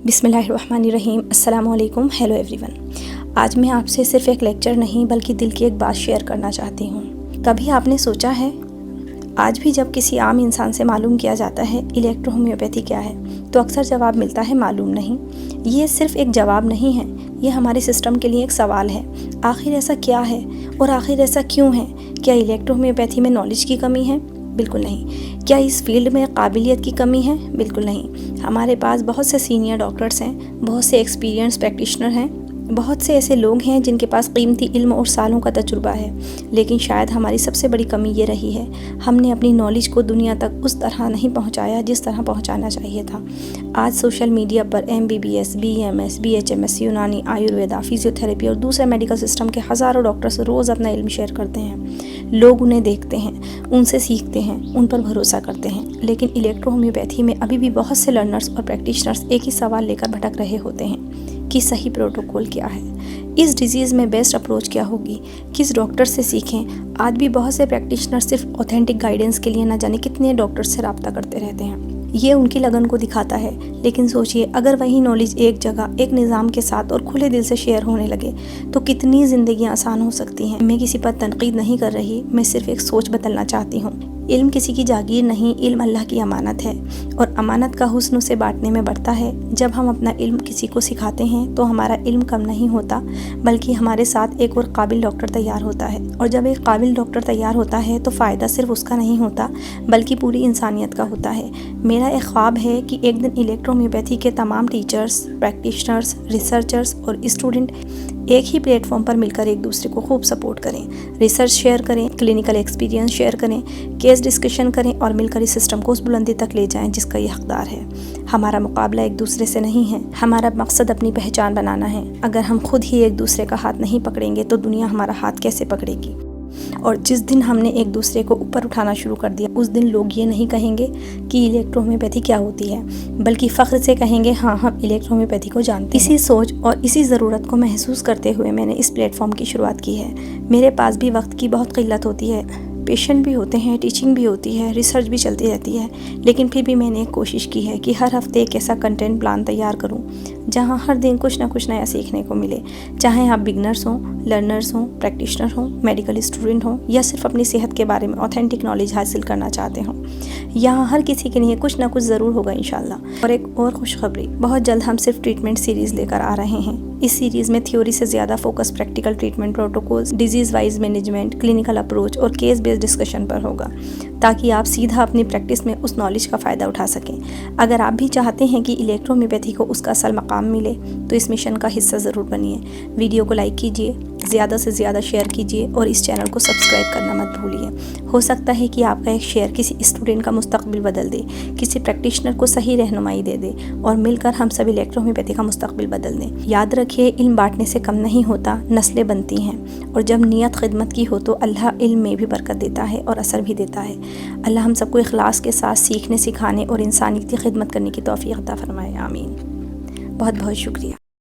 بسم اللہ الرحمن الرحیم۔ السلام علیکم، ہیلو ایوری ون۔ آج میں آپ سے صرف ایک لیکچر نہیں بلکہ دل کی ایک بات شیئر کرنا چاہتی ہوں۔ کبھی آپ نے سوچا ہے، آج بھی جب کسی عام انسان سے معلوم کیا جاتا ہے الیکٹرو ہومیوپیتھی کیا ہے، تو اکثر جواب ملتا ہے معلوم نہیں۔ یہ صرف ایک جواب نہیں ہے، یہ ہمارے سسٹم کے لیے ایک سوال ہے۔ آخر ایسا کیا ہے اور آخر ایسا کیوں ہے؟ کیا الیکٹرو ہومیوپیتھی میں نالج کی کمی ہے؟ بالکل نہیں۔ کیا اس فیلڈ میں قابلیت کی کمی ہے؟ بالکل نہیں۔ ہمارے پاس بہت سے سینئر ڈاکٹرز ہیں، بہت سے ایکسپیرینس پریکٹیشنر ہیں، بہت سے ایسے لوگ ہیں جن کے پاس قیمتی علم اور سالوں کا تجربہ ہے، لیکن شاید ہماری سب سے بڑی کمی یہ رہی ہے، ہم نے اپنی نالج کو دنیا تک اس طرح نہیں پہنچایا جس طرح پہنچانا چاہیے تھا۔ آج سوشل میڈیا پر MBBS BMS BHMS یونانی، آیورویدا، فزیوتھراپی اور دوسرے میڈیکل سسٹم کے ہزاروں ڈاکٹرز روز اپنا علم شیئر کرتے ہیں۔ لوگ انہیں دیکھتے ہیں، ان سے سیکھتے ہیں، ان پر بھروسہ کرتے ہیں، لیکن الیکٹرو ہومیوپیتھی میں ابھی بھی بہت سے لرنرز اور پریکٹیشنرز ایک ہی سوال لے کر بھٹک رہے ہوتے ہیں کہ صحیح پروٹوکول کیا ہے، اس ڈیزیز میں بیسٹ اپروچ کیا ہوگی، کس ڈاکٹر سے سیکھیں۔ آج بھی بہت سے پریکٹیشنر صرف اوتھینٹک گائیڈنس کے لیے نہ جانے کتنے ڈاکٹر سے رابطہ کرتے رہتے ہیں۔ یہ ان کی لگن کو دکھاتا ہے، لیکن سوچئے اگر وہی نالج ایک جگہ ایک نظام کے ساتھ اور کھلے دل سے شیئر ہونے لگے تو کتنی زندگیاں آسان ہو سکتی ہیں۔ میں کسی پر تنقید نہیں کر رہی، میں صرف ایک سوچ بدلنا چاہتی ہوں۔ علم کسی کی جاگیر نہیں، علم اللہ کی امانت ہے، اور امانت کا حسن اسے بانٹنے میں بڑھتا ہے۔ جب ہم اپنا علم کسی کو سکھاتے ہیں تو ہمارا علم کم نہیں ہوتا، بلکہ ہمارے ساتھ ایک اور قابل ڈاکٹر تیار ہوتا ہے، اور جب ایک قابل ڈاکٹر تیار ہوتا ہے تو فائدہ صرف اس کا نہیں ہوتا بلکہ پوری انسانیت کا ہوتا ہے۔ میرا ایک خواب ہے کہ ایک دن الیکٹرو ہومیوپیتھی کے تمام ٹیچرز، پریکٹیشنرز، ریسرچرز اور اسٹوڈنٹ ایک ہی پلیٹ فارم پر مل کر ایک دوسرے کو خوب سپورٹ کریں، ریسرچ شیئر کریں، کلینکل ایکسپیرینس شیئر کریں، کیس ڈسکشن کریں اور مل کر اس سسٹم کو اس بلندی تک لے جائیں جس کا یہ حقدار ہے۔ ہمارا مقابلہ ایک دوسرے سے نہیں ہے، ہمارا مقصد اپنی پہچان بنانا ہے۔ اگر ہم خود ہی ایک دوسرے کا ہاتھ نہیں پکڑیں گے تو دنیا ہمارا ہاتھ کیسے پکڑے گی؟ اور جس دن ہم نے ایک دوسرے کو اوپر اٹھانا شروع کر دیا، اس دن لوگ یہ نہیں کہیں گے کہ الیکٹرو ہومیوپیتھی کیا ہوتی ہے، بلکہ فخر سے کہیں گے ہاں ہم الیکٹرو ہومیوپیتھی کو جانتے ہیں۔ اسی سوچ اور اسی ضرورت کو محسوس کرتے ہوئے میں نے اس پلیٹ فارم کی شروعات کی ہے۔ میرے پاس بھی وقت کی بہت قلت ہوتی ہے، پیشنٹ بھی ہوتے ہیں، ٹیچنگ بھی ہوتی ہے، ریسرچ بھی چلتی رہتی ہے، لیکن پھر بھی میں نے ایک کوشش کی ہے کہ ہر ہفتے ایک ایسا کنٹینٹ پلان تیار کروں جہاں ہر دن کچھ نہ کچھ نیا سیکھنے کو ملے، چاہے آپ بگنرز ہوں، لرنرز ہوں، پریکٹیشنر ہوں، میڈیکل اسٹوڈنٹ ہوں، یا صرف اپنی صحت کے بارے میں اوتھینٹک نالج حاصل کرنا چاہتے ہوں۔ یہاں ہر کسی کے لیے کچھ نہ کچھ ضرور ہوگا انشاءاللہ۔ اور ایک اور خوشخبری، بہت جلد ہم صرف ٹریٹمنٹ سیریز لے کر آ رہے ہیں۔ اس سیریز میں تھیوری سے زیادہ focus practical treatment protocols, disease wise management, clinical approach اور کیس بیسڈ ڈسکشن پر ہوگا، تاکہ آپ سیدھا اپنی پریکٹس میں اس نالج کا فائدہ اٹھا سکیں۔ اگر آپ بھی چاہتے ہیں کہ الیکٹرو ہومیوپیتھی کو اس کا اصل مقام ملے تو اس مشن کا حصہ ضرور بنیے۔ ویڈیو کو لائک کیجیے، زیادہ سے زیادہ شیئر کیجیے اور اس چینل کو سبسکرائب کرنا مت بھولیے۔ ہو سکتا ہے کہ آپ کا ایک شیئر کسی اسٹوڈنٹ کا مستقبل بدل دے، کسی پریکٹیشنر کو صحیح رہنمائی دے دے، اور مل کر ہم سب الیکٹرو ہومیوپیتھی کا مستقبل بدل دیں۔ یاد رکھیے، علم بانٹنے سے کم نہیں ہوتا، نسلیں بنتی ہیں، اور جب نیت خدمت کی ہو تو اللہ علم میں بھی برکت دیتا ہے اور اثر بھی دیتا ہے۔ اللہ ہم سب کو اخلاص کے ساتھ سیکھنے، سکھانے اور انسانیت کی خدمت کرنے کی توفیق عطا فرمائے، آمین۔ بہت بہت شکریہ۔